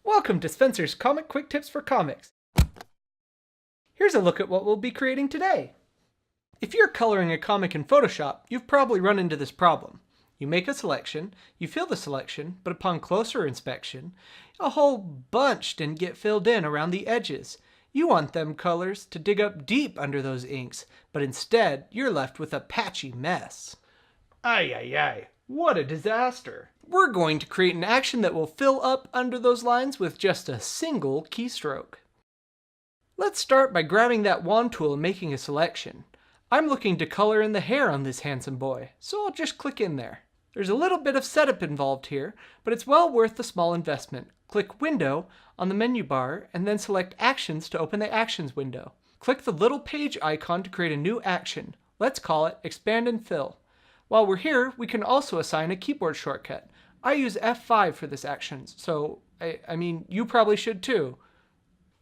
Welcome to Spencer's Comic Quick Tips for Comics. Here's a look at what we'll be creating today. If you're coloring a comic in Photoshop, you've probably run into this problem. You make a selection, you fill the selection, but upon closer inspection, a whole bunch didn't get filled in around the edges. You want them colors to dig up deep under those inks, but instead you're left with a patchy mess. Ay ay ay, what a disaster. We're going to create an action that will fill up under those lines with just a single keystroke. Let's start by grabbing that wand tool and making a selection. I'm looking to color in the hair on this handsome boy, so I'll just click in there. There's a little bit of setup involved here, but it's well worth the small investment. Click Window on the menu bar and then select Actions to open the Actions window. Click the little page icon to create a new action. Let's call it Expand and Fill. While we're here, we can also assign a keyboard shortcut. I use F5 for this action, so I mean, you probably should too.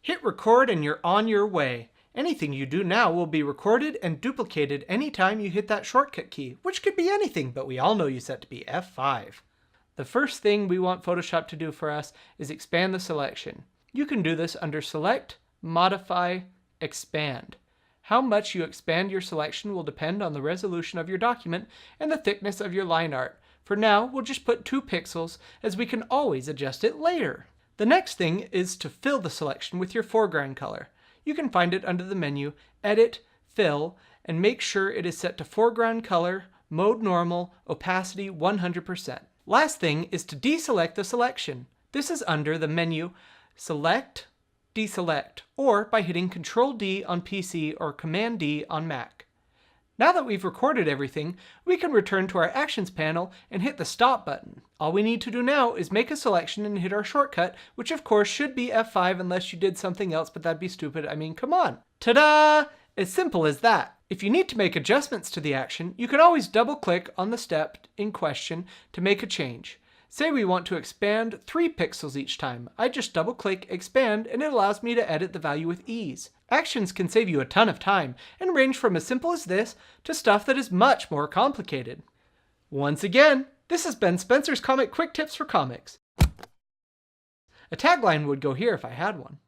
Hit record and you're on your way. Anything you do now will be recorded and duplicated anytime you hit that shortcut key, which could be anything, but we all know you set to be F5. The first thing we want Photoshop to do for us is expand the selection. You can do this under Select, Modify, Expand. How much you expand your selection will depend on the resolution of your document and the thickness of your line art. For now, we'll just put 2 pixels, as we can always adjust it later. The next thing is to fill the selection with your foreground color. You can find it under the menu, Edit, Fill, and make sure it is set to foreground color, mode normal, opacity 100%. Last thing is to deselect the selection. This is under the menu, Select, Deselect, or by hitting Ctrl-D on PC or Command-D on Mac. Now that we've recorded everything, we can return to our Actions panel and hit the Stop button. All we need to do now is make a selection and hit our shortcut, which of course should be F5 unless you did something else, but that'd be stupid. I mean, come on. Ta-da! As simple as that. If you need to make adjustments to the action, you can always double-click on the step in question to make a change. Say we want to expand 3 pixels each time. I just double-click Expand and it allows me to edit the value with ease. Actions can save you a ton of time and range from as simple as this to stuff that is much more complicated. Once again, this has been Spencer's Comic Quick Tips for Comics. A tagline would go here if I had one.